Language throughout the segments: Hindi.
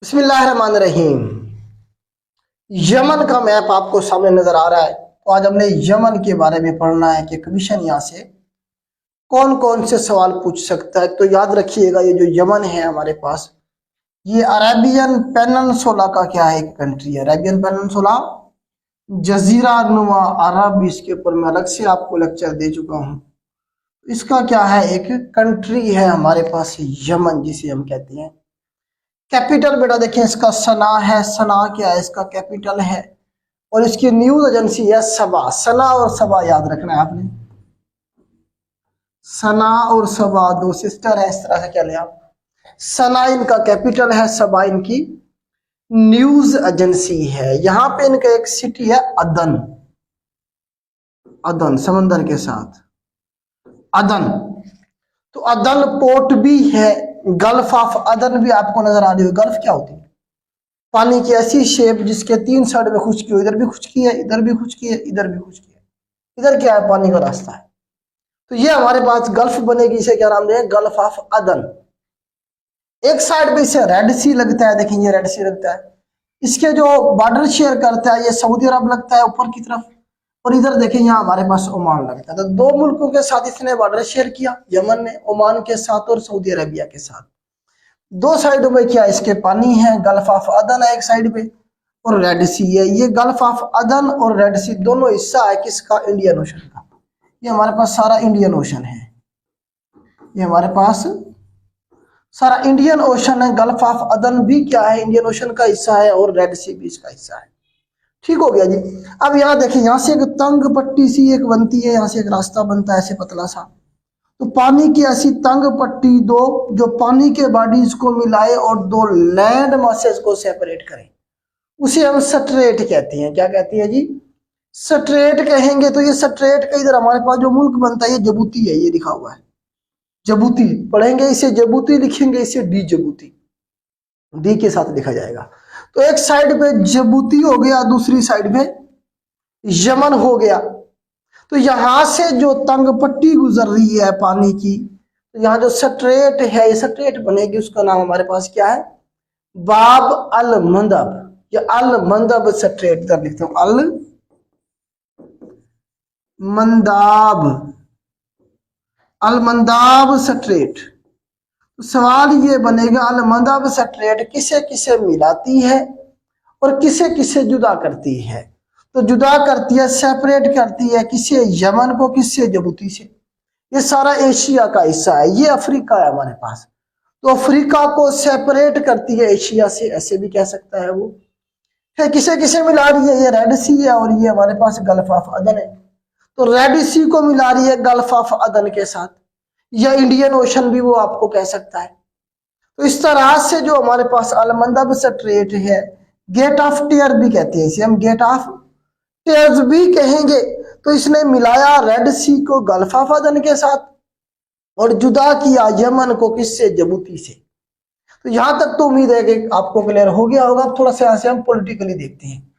बिस्मिल्लाहिर्रहमानिर्रहीम। यमन का मैप आपको सामने नजर आ रहा है। तो आज हमने यमन के बारे में पढ़ना है कि कमीशन यहाँ से कौन कौन से सवाल पूछ सकता है। तो याद रखिएगा, ये जो यमन है हमारे पास, ये अरेबियन पेनिनसुला का क्या है, एक कंट्री है। अरेबियन पेनिनसुला, जजीरा नुमा अरब, इसके ऊपर मैं अलग से आपको लेक्चर दे चुका हूँ। इसका क्या है, एक कंट्री है हमारे पास यमन, जिसे हम कहते हैं। कैपिटल बेटा देखें इसका सना है। सना क्या है, इसका कैपिटल है। और इसकी न्यूज एजेंसी है सबा। सना और सबा याद रखना है आपने। सना और सबा दो सिस्टर है, इस तरह से चले आप। सना इनका कैपिटल है, सबा इनकी न्यूज एजेंसी है। यहाँ पे इनका एक सिटी है अदन। अदन समंदर के साथ अदन। तो अदन पोर्ट भी है। गल्फ ऑफ अदन भी आपको नजर आ रही हो। गल्फ क्या होती है? पानी की ऐसी शेप जिसके तीन साइड में खुशकी हो। इधर भी खुशकी है, इधर भी खुशकी है, इधर भी खुशकी है। इधर क्या है, पानी का रास्ता है। तो ये हमारे पास गल्फ बनेगी। इसे क्या नाम दें, गल्फ ऑफ अदन। एक साइड पे इसे रेड सी लगता है। देखें ये रेड सी लगता है। इसके जो बॉर्डर शेयर करता है ये सऊदी अरब लगता है ऊपर की तरफ। और इधर देखें यहाँ हमारे पास ओमान लगता है। तो दो मुल्कों के साथ इसने बॉर्डर शेयर किया, यमन ने, ओमान के साथ और सऊदी अरबिया के साथ। दो साइडों में क्या इसके पानी है। गल्फ ऑफ अदन है एक साइड पे और रेड सी है। ये गल्फ ऑफ अदन और रेड सी दोनों हिस्सा है किसका, इंडियन ओशन का। ये हमारे पास सारा इंडियन ओशन है। ये हमारे पास सारा इंडियन ओशन है। गल्फ ऑफ अदन भी क्या है, इंडियन ओशन का हिस्सा है और रेड सी भी इसका हिस्सा है। ठीक हो गया जी। अब यहाँ देखिए, यहाँ से एक तंग पट्टी सी एक बनती है, यहाँ से एक रास्ता बनता है ऐसे पतला सा। तो पानी की ऐसी तंग पट्टी दो जो पानी के बॉडीज को मिलाए और दो लैंड मासेस को सेपरेट करे, उसे हम स्ट्रेट कहते हैं। क्या कहते हैं जी, स्ट्रेट कहेंगे। तो ये स्ट्रेट का इधर हमारे पास जो मुल्क बनता है ये जबूती है, ये लिखा हुआ है जबूती। पढ़ेंगे इसे जबूती, लिखेंगे इसे डी जबूती, डी के साथ लिखा जाएगा। तो एक साइड पे जबूती हो गया, दूसरी साइड पे यमन हो गया। तो यहां से जो तंग पट्टी गुजर रही है पानी की, तो यहाँ जो स्ट्रेट है, ये स्ट्रेट बनेगी, उसका नाम हमारे पास क्या है, बाब अल मंदब या अल मंदब स्ट्रेट। इधर लिखते हूं अल मंदाब, अल मंदाब स्ट्रेट। तो सवाल ये बनेगा, अल मंदाब स्ट्रेट किसे किसे मिलाती है और किसे किसे जुदा करती है। तो जुदा करती है, सेपरेट करती है किसे, यमन को किससे, जबूती से। ये सारा एशिया का हिस्सा है। ये अफ्रीका है हमारे पास। तो अफ्रीका को सेपरेट करती है एशिया से, ऐसे भी कह सकता है वो। फिर किसे किसे मिला रही है, ये रेड सी है और ये हमारे पास गल्फ ऑफ अदन है। तो रेड सी को मिला रही है गल्फ ऑफ अदन के साथ, या इंडियन ओशन भी वो आपको कह सकता है। तो इस तरह से जो हमारे पास अलमंदब स्ट्रेट है, गेट ऑफ टेयर भी कहते हैं इसे, हम गेट ऑफ टेयर्स भी कहेंगे। तो इसने मिलाया रेड सी को गल्फ ऑफ अदन के साथ और जुदा किया यमन को किससे, जबूती से। तो यहां तक तो उम्मीद है कि आपको क्लियर हो गया होगा। अब थोड़ा सा यहां से हम पॉलिटिकली देखते हैं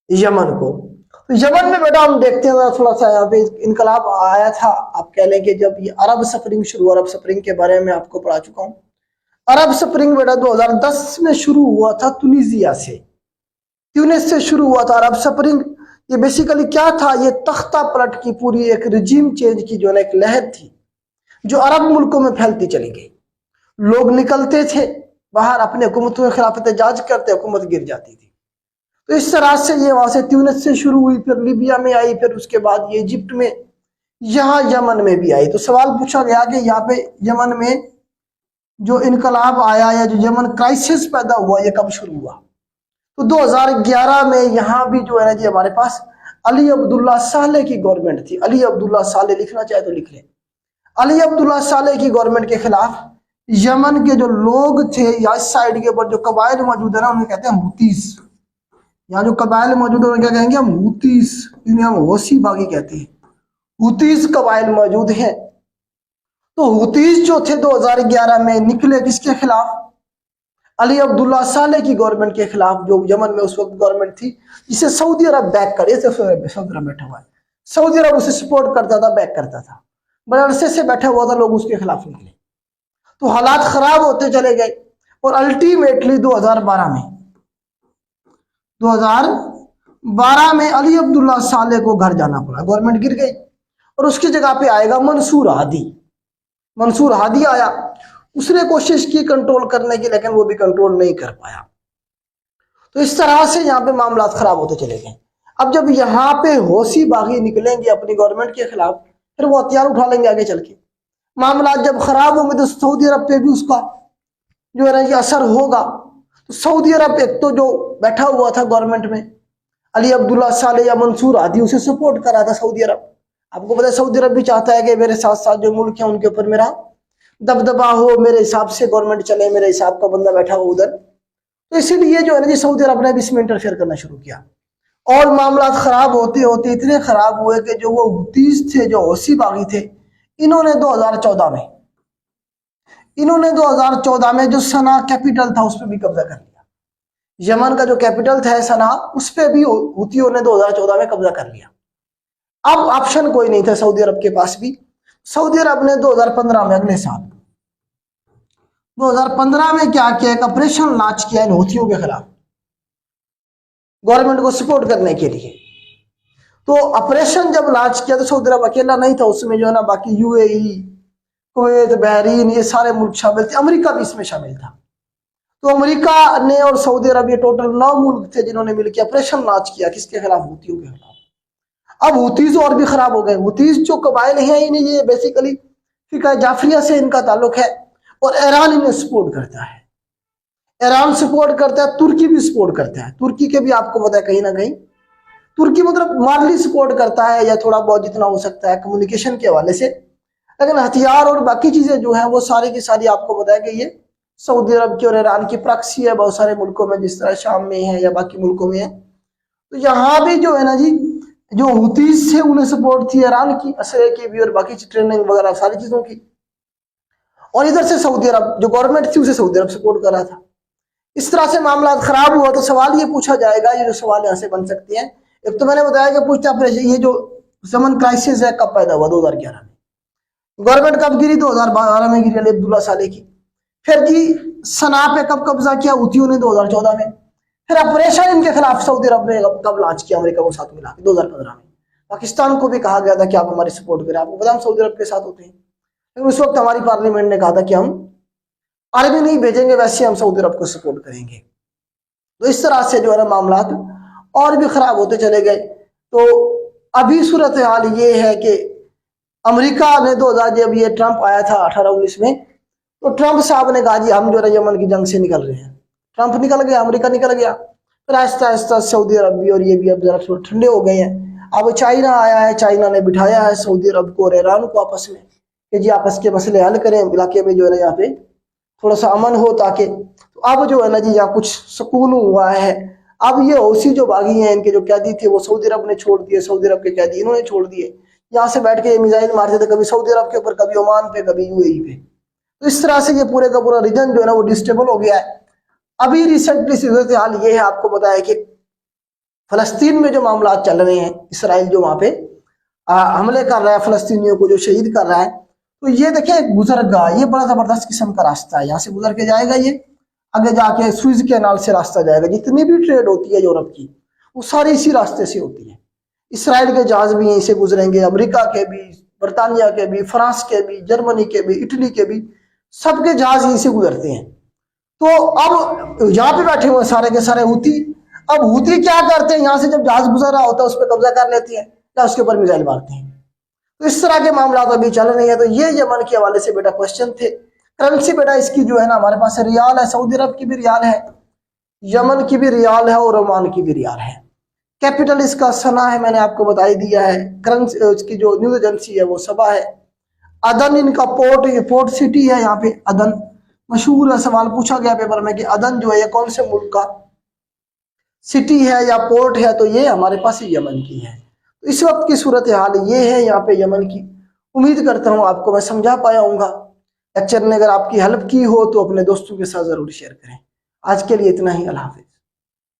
यमन को। तो यमन में बेटा हम देखते हैं थोड़ा सा, यहाँ पे इनकलाब आया था, आप कह लेंगे जब ये अरब स्प्रिंग शुरू, अरब स्प्रिंग के बारे में आपको पढ़ा चुका हूं। अरब स्प्रिंग बेटा 2010 में शुरू हुआ था तुनिजिया से, ट्यूनिस से शुरू हुआ था अरब स्प्रिंग। ये बेसिकली क्या था, ये तख्ता पलट की पूरी एक रिजीम चेंज की जो एक लहर थी जो अरब मुल्कों में फैलती चली गई। लोग निकलते थे बाहर, अपने हुकूमतों के खिलाफ एहतजाज करते, हुकूमत गिर जाती थी। तो इस तरह से ये वहां से ट्यूनिस से शुरू हुई, फिर लीबिया में आई, फिर उसके बाद ये इजिप्ट में, यहाँ यमन में भी आई। तो सवाल पूछा गया कि यहाँ पे यमन में जो इनकलाब आया या जो यमन क्राइसिस पैदा हुआ, ये कब शुरू हुआ। तो 2011 में यहाँ भी जो है ना जी हमारे पास अली अब्दुल्ला साले की गवर्नमेंट थी। अली अब्दुल्ला साले, लिखना चाहे तो लिख ले। अली अब्दुल्ला साले की गवर्नमेंट के खिलाफ यमन के जो लोग थे, या इस साइड के ऊपर जो कबाइल मौजूद है ना, उन्हें कहते हैं हुतीस। यहाँ जो कबाइल मौजूद है उन्हें क्या कहेंगे, हम हुतीस, इन्हें हम होसी बागी कहते हैं। हुतीस कबाइल मौजूद हैं। तो हुतीस जो थे 2011 में निकले किसके खिलाफ, अली अब्दुल्ला साले की गवर्नमेंट के खिलाफ, जो यमन में उस वक्त गवर्नमेंट थी, जिसे सऊदी अरब बैक करे। सऊदी अरब बैठा हुआ है, सऊदी अरब उसे सपोर्ट करता था, बैक करता था, बड़े अरसे से बैठा हुआ था, लोग उसके खिलाफ निकले। तो हालात खराब होते चले गए। और अल्टीमेटली 2012 में अली अब्दुल्ला साले को घर जाना पड़ा, गवर्नमेंट गिर गई और उसकी जगह पे आएगा मंसूर हादी। मंसूर हादी आया, उसने कोशिश की कंट्रोल करने की, लेकिन वो भी कंट्रोल नहीं कर पाया। तो इस तरह से यहाँ पे मामला खराब होते चले गए। अब जब यहाँ पे होशी बागी निकलेंगे अपनी गवर्नमेंट के खिलाफ, फिर वो हथियार उठा लेंगे आगे चल के। मामला जब खराब होंगे तो सऊदी अरब पे भी उसका जो है ना ये असर होगा। तो सऊदी अरब एक तो जो बैठा हुआ था गवर्नमेंट में, अली अब्दुल्ला साले या मंसूर हादी, उसे सपोर्ट कर रहा था सऊदी अरब। आपको पता है सऊदी अरब भी चाहता है कि मेरे साथ साथ जो मुल्क है उनके ऊपर मेरा दबदबा हो, मेरे हिसाब से गवर्नमेंट चले, मेरे हिसाब का बंदा बैठा हो उधर। तो इसीलिए जो है ना जी सऊदी अरब ने भी इसमें इंटरफेयर करना शुरू किया और मामला खराब होते होते इतने खराब हुए कि जो वो हुतीज थे, जो हौसी बागी थे, इन्होंने 2014 में जो सना कैपिटल था उस पर भी कब्जा कर लिया। यमन का जो कैपिटल था सना, उस पर भी हुतियों ने 2014 में कब्जा कर लिया। अब ऑप्शन कोई नहीं था सऊदी अरब के पास भी। सऊदी अरब ने 2015 में, अगले साल 2015 में क्या किया, एक ऑपरेशन लॉन्च किया इन हुतियों के खिलाफ गवर्नमेंट को सपोर्ट करने के लिए। तो ऑपरेशन जब लॉन्च किया तो सऊदी अरब अकेला नहीं था, उसमें जो है ना बाकी यूएई, कुवैत, बहरीन, ये सारे मुल्क शामिल थे, अमेरिका भी इसमें शामिल था। तो अमेरिका ने और सऊदी अरब, ये टोटल 9 मुल्क थे जिन्होंने मिलकर ऑपरेशन लॉन्च किया। किसके खिलाफ? हुतियों के खिलाफ। अब हुतीज और भी खराब हो गए। हुतीज जो कबाइल हैं इन्हें, ये बेसिकली फिका जाफरिया से इनका ताल्लुक है और ईरान इन्हें सपोर्ट करता है। ईरान सपोर्ट करता है, तुर्की भी सपोर्ट करता है। तुर्की के भी आपको पता है कहीं ना कहीं तुर्की मतलब माली सपोर्ट करता है या थोड़ा बहुत जितना हो सकता है कम्युनिकेशन के हवाले से, लेकिन हथियार और बाकी चीजें जो है वो सारी की सारी आपको पता है कि ये सऊदी अरब की और ईरान की प्रॉक्सी है बहुत सारे मुल्कों में, जिस तरह शाम में है या बाकी मुल्कों में है। तो यहाँ भी जो है ना जी जो हुतीज थे उन्हें सपोर्ट थी ईरान की, असरे की भी और बाकी ट्रेनिंग वगैरह सारी चीजों की। और इधर से सऊदी अरब जो गवर्नमेंट थी उसे सऊदी अरब सपोर्ट कर रहा था। इस तरह से मामला खराब हुआ। तो सवाल ये पूछा जाएगा, ये जो सवाल यहाँ से बन सकते हैं, एक तो मैंने बताया कि पूछता ये जो यमन क्राइसिस है कब पैदा हुआ? 2011 में। गवर्नमेंट कब गिरी? 2012 में गिरी अली अब्दुल्ला साले की। फिर जी सना पे कब कब्जा किया? हुतियों ने 2014 में। फिर ऑपरेशन इनके खिलाफ सऊदी अरब ने कब लॉन्च किया? अमेरिका को साथ मिला के 2015 में। पाकिस्तान को भी कहा गया था कि आप हमारी सपोर्ट करें। आपको पता हम सऊदी अरब के साथ होते हैं, लेकिन उस वक्त हमारी पार्लियामेंट ने कहा था कि हम आर्मी नहीं भेजेंगे, वैसे हम सऊदी अरब को सपोर्ट करेंगे। तो इस तरह से जो है ना मामला और भी खराब होते चले गए। तो अभी सूरत हाल ये है कि अमेरिका ने 2000 जब ये ट्रंप आया था 18-19 में, तो ट्रंप साहब ने कहा जी हम जो है यमन की जंग से निकल रहे हैं। ट्रंप निकल गया, अमेरिका निकल गया। फिर आहिस्ता आहिस्ता सऊदी अरब भी और ये भी अब जरा थोड़े ठंडे हो गए हैं। अब चाइना आया है, चाइना ने बिठाया है सऊदी अरब को और ईरान को आपस में कि जी आपस के मसले हल करें, इलाके में जो है ना यहाँ पे थोड़ा सा अमन हो ताकि। तो अब जो है ना जी यहाँ कुछ सुकून हुआ है। अब ये हौसी जो बागी हैं, इनके जो कैदी थे वो सऊदी अरब ने छोड़ दिए, सऊदी अरब के कैदी इन्होंने छोड़ दिए। यहाँ से बैठ के मिसाइल मारते थे, कभी सऊदी अरब के ऊपर, कभी ओमान पे, कभी यूएई पे। तो इस तरह से ये पूरे का पूरा रीजन जो है ना वो डिस्टेबल हो गया है। अभी रिसेंटली सूरत हाल ये है, आपको बताया कि फलस्तीन में जो मामला चल रहे हैं, इसराइल जो वहां पे हमले कर रहा है, फलस्तीनियों को जो शहीद कर रहा है, तो ये देखिए गुजरगा, ये बड़ा जबरदस्त किस्म का रास्ता है। यहाँ से गुजर के जाएगा, ये आगे जाके स्विज कैनाल से रास्ता जाएगा। जितनी भी ट्रेड होती है यूरोप की वो सारी इसी रास्ते से होती है। इसराइल के जहाज भी यहीं से गुजरेंगे, अमेरिका के भी, बरतानिया के भी, फ्रांस के भी, जर्मनी के भी, इटली के भी, सबके जहाज यहीं से गुजरते हैं। तो अब यहाँ पे बैठे हुए सारे के सारे हुती। अब हुती क्या करते हैं, यहाँ से जब जहाज गुजर रहा होता है उस पर कब्जा कर लेते हैं या उसके ऊपर मिसाइल मारते हैं। तो इस तरह के मामला तो अभी चल रहे हैं। तो ये यमन के हवाले से बेटा क्वेश्चन थे। करेंसी बेटा इसकी जो है ना हमारे पास रियाल है, सऊदी अरब की भी रियाल है, यमन की भी रियाल है और ओमान की भी रियाल है। कैपिटल इसका सना है, मैंने आपको बता ही दिया है। करेंसी इसकी जो न्यूज एजेंसी है वो सबा है। अदन इनका पोर्ट सिटी है। यहाँ पे अदन मशहूर है। सवाल पूछा गया पेपर में कि अदन जो है ये कौन से मुल्क का सिटी है या पोर्ट है, तो ये हमारे पास यमन की है। तो इस वक्त की सूरत हाल ये है यहाँ पे यमन की। उम्मीद करता हूँ आपको मैं समझा पाया हूँगा। लेक्चर ने अगर आपकी हेल्प की हो तो अपने दोस्तों के साथ जरूर शेयर करें। आज के लिए इतना ही। अल्लाह हाफिज।